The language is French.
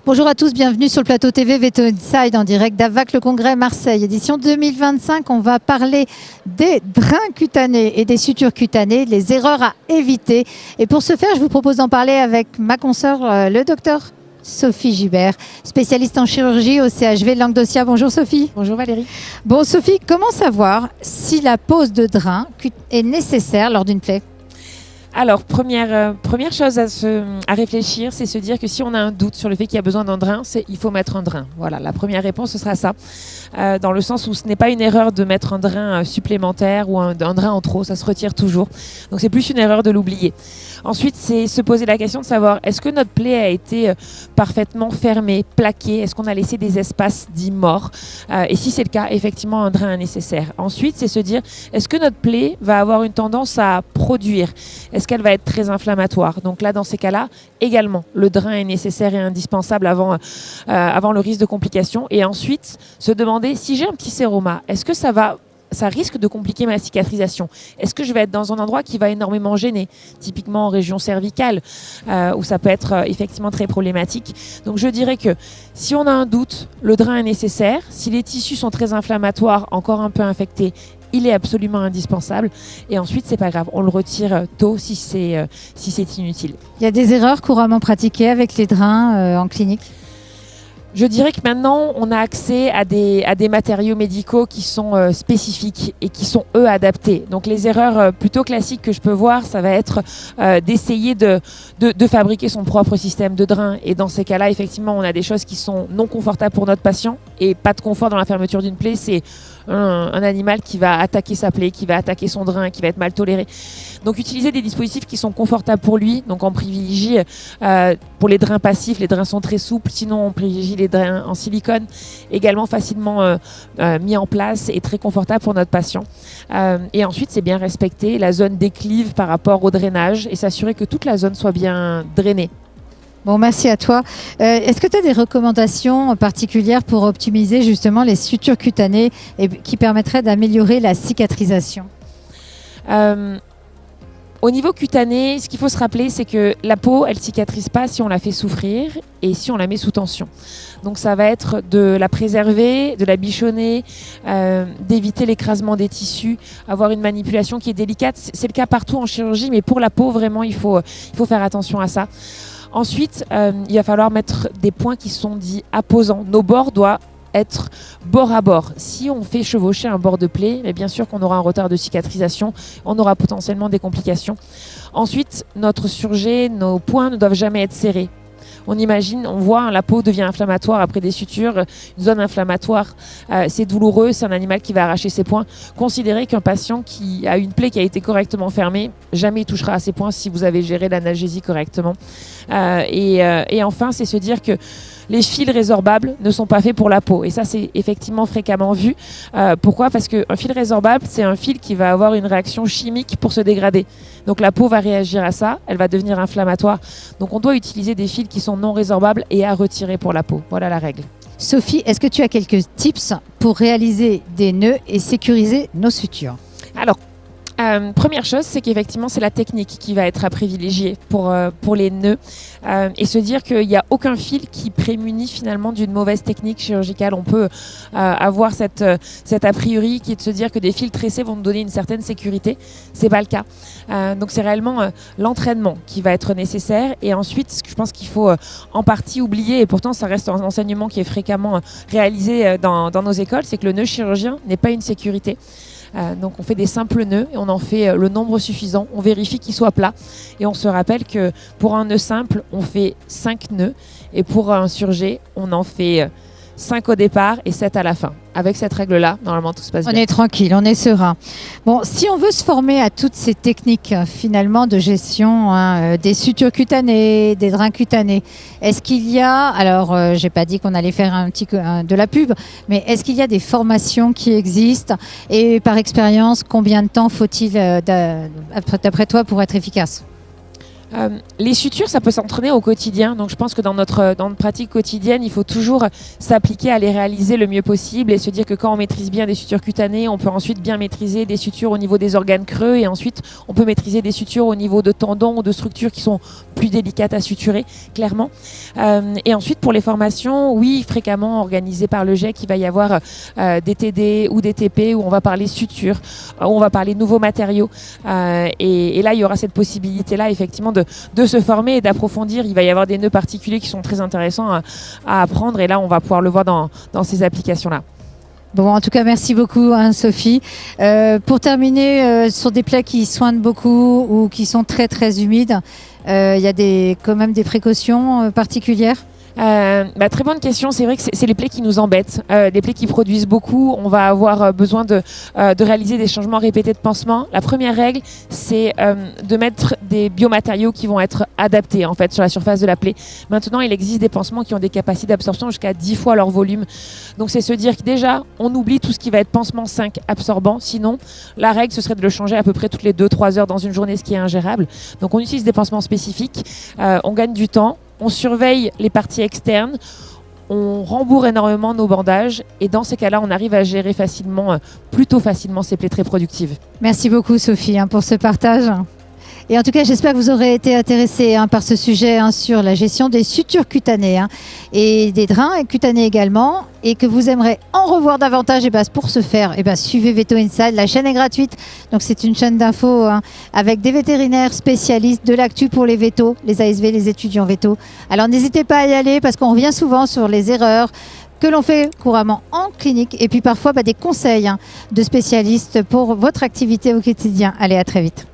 Bonjour à tous, bienvenue sur le plateau TV Veto Inside en direct d'AVAC Le Congrès Marseille, édition 2025. On va parler des drains cutanés et des sutures cutanées, les erreurs à éviter. Et pour ce faire, je vous propose d'en parler avec ma consoeur, le docteur Sophie Gibert, spécialiste en chirurgie au CHV Languedocia. Bonjour Sophie. Bonjour Valérie. Bon Sophie, comment savoir si la pose de drain est nécessaire lors d'une plaie ? Alors, première chose à réfléchir, c'est se dire que si on a un doute sur le fait qu'il y a besoin d'un drain, il faut mettre un drain. Voilà, la première réponse, ce sera ça. Dans le sens où ce n'est pas une erreur de mettre un drain supplémentaire ou un drain en trop, ça se retire toujours. Donc, c'est plus une erreur de l'oublier. Ensuite, c'est se poser la question de savoir, est-ce que notre plaie a été parfaitement fermée, plaquée? Est-ce qu'on a laissé des espaces dits morts? Et si c'est le cas, effectivement, un drain est nécessaire. Ensuite, c'est se dire, est-ce que notre plaie va avoir une tendance à produire? Est-ce qu'elle va être très inflammatoire? Donc là, dans ces cas-là, également, le drain est nécessaire et indispensable avant le risque de complications. Et ensuite, se demander, si j'ai un petit séroma, est-ce que ça risque de compliquer ma cicatrisation? Est-ce que je vais être dans un endroit qui va énormément gêner, typiquement en région cervicale, où ça peut être effectivement très problématique? Donc je dirais que si on a un doute, le drain est nécessaire. Si les tissus sont très inflammatoires, encore un peu infectés, il est absolument indispensable. Et ensuite, c'est pas grave, on le retire tôt si c'est inutile. Il y a des erreurs couramment pratiquées avec les drains en clinique? Je dirais que maintenant, on a accès à des matériaux médicaux qui sont spécifiques et qui sont, eux, adaptés. Donc, les erreurs plutôt classiques que je peux voir, ça va être d'essayer de fabriquer son propre système de drain. Et dans ces cas-là, effectivement, on a des choses qui sont non confortables pour notre patient et pas de confort dans la fermeture d'une plaie. C'est un animal qui va attaquer sa plaie, qui va attaquer son drain, qui va être mal toléré. Donc, utiliser des dispositifs qui sont confortables pour lui. Donc, on privilégie pour les drains passifs, les drains sont très souples. Sinon, on privilégie les drains en silicone, également facilement mis en place et très confortable pour notre patient. Et ensuite, c'est bien respecter la zone d'éclive par rapport au drainage et s'assurer que toute la zone soit bien drainée. Bon, merci à toi. Est-ce que tu as des recommandations particulières pour optimiser justement les sutures cutanées et qui permettraient d'améliorer la cicatrisation? Au niveau cutané, ce qu'il faut se rappeler, c'est que la peau, elle cicatrise pas si on la fait souffrir et si on la met sous tension. Donc ça va être de la préserver, de la bichonner, d'éviter l'écrasement des tissus, avoir une manipulation qui est délicate. C'est le cas partout en chirurgie, mais pour la peau, vraiment, il faut faire attention à ça. Ensuite, il va falloir mettre des points qui sont dits apposants. Nos bords doivent être bord à bord. Si on fait chevaucher un bord de plaie, mais bien sûr qu'on aura un retard de cicatrisation, on aura potentiellement des complications. Ensuite, notre surjet, nos points ne doivent jamais être serrés. On imagine, on voit, la peau devient inflammatoire après des sutures, une zone inflammatoire, c'est douloureux, c'est un animal qui va arracher ses poings. Considérez qu'un patient qui a une plaie qui a été correctement fermée, jamais il touchera à ses poings si vous avez géré l'analgésie correctement. Et enfin, c'est se dire que les fils résorbables ne sont pas faits pour la peau. Et ça, c'est effectivement fréquemment vu. Pourquoi? Parce qu'un fil résorbable, c'est un fil qui va avoir une réaction chimique pour se dégrader. Donc la peau va réagir à ça, elle va devenir inflammatoire. Donc on doit utiliser des fils qui sont non résorbables et à retirer pour la peau. Voilà la règle. Sophie, est-ce que tu as quelques tips pour réaliser des nœuds et sécuriser nos sutures? Alors, première chose, c'est qu'effectivement, c'est la technique qui va être à privilégier pour les nœuds et se dire qu'il n'y a aucun fil qui prémunit finalement d'une mauvaise technique chirurgicale. On peut avoir cet a priori qui est de se dire que des fils tressés vont nous donner une certaine sécurité. C'est pas le cas. Donc, c'est réellement l'entraînement qui va être nécessaire. Et ensuite, ce que je pense qu'il faut en partie oublier, et pourtant, ça reste un enseignement qui est fréquemment réalisé dans nos écoles, c'est que le nœud chirurgien n'est pas une sécurité. Donc on fait des simples nœuds et on en fait le nombre suffisant. On vérifie qu'il soit plat et on se rappelle que pour un nœud simple, on fait 5 nœuds et pour un surjet, on en fait 5 au départ et 7 à la fin. Avec cette règle-là, normalement, tout se passe bien. On est tranquille, on est serein. Bon, si on veut se former à toutes ces techniques finalement de gestion des sutures cutanées, des drains cutanés, est-ce qu'il y a, alors j'ai pas dit qu'on allait faire de la pub, mais est-ce qu'il y a des formations qui existent et par expérience, combien de temps faut-il d'après toi pour être efficace? Les sutures, ça peut s'entraîner au quotidien. Donc je pense que dans notre pratique quotidienne, il faut toujours s'appliquer à les réaliser le mieux possible et se dire que quand on maîtrise bien des sutures cutanées, on peut ensuite bien maîtriser des sutures au niveau des organes creux et ensuite on peut maîtriser des sutures au niveau de tendons ou de structures qui sont plus délicates à suturer, clairement. Et ensuite pour les formations, oui, fréquemment organisées par le GEC, il va y avoir des TD ou des TP où on va parler sutures, où on va parler nouveaux matériaux. Et là, il y aura cette possibilité-là, effectivement, de se former et d'approfondir. Il va y avoir des nœuds particuliers qui sont très intéressants à apprendre. Et là, on va pouvoir le voir dans ces applications-là. Bon, en tout cas, merci beaucoup, Sophie. Pour terminer, sur des plaies qui soignent beaucoup ou qui sont très, très humides, il y a quand même des précautions particulières? Très bonne question. C'est vrai que c'est les plaies qui nous embêtent, des plaies qui produisent beaucoup. On va avoir besoin de réaliser des changements répétés de pansement. La première règle, c'est de mettre des biomatériaux qui vont être adaptés en fait sur la surface de la plaie. Maintenant, il existe des pansements qui ont des capacités d'absorption jusqu'à 10 fois leur volume. Donc c'est se dire que déjà, on oublie tout ce qui va être pansement 5 absorbant. Sinon, la règle, ce serait de le changer à peu près toutes les 2-3 heures dans une journée, ce qui est ingérable. Donc on utilise des pansements spécifiques. On gagne du temps. On surveille les parties externes, on rembourre énormément nos bandages et dans ces cas-là, on arrive à gérer plutôt facilement ces plaies très productives. Merci beaucoup Sophie pour ce partage. Et en tout cas, j'espère que vous aurez été intéressés par ce sujet sur la gestion des sutures cutanées et des drains cutanés également, et que vous aimerez en revoir davantage. Et pour ce faire, suivez Veto Inside. La chaîne est gratuite, donc c'est une chaîne d'infos avec des vétérinaires spécialistes, de l'actu pour les vétos, les ASV, les étudiants vétos. Alors n'hésitez pas à y aller parce qu'on revient souvent sur les erreurs que l'on fait couramment en clinique et puis parfois des conseils de spécialistes pour votre activité au quotidien. Allez, à très vite.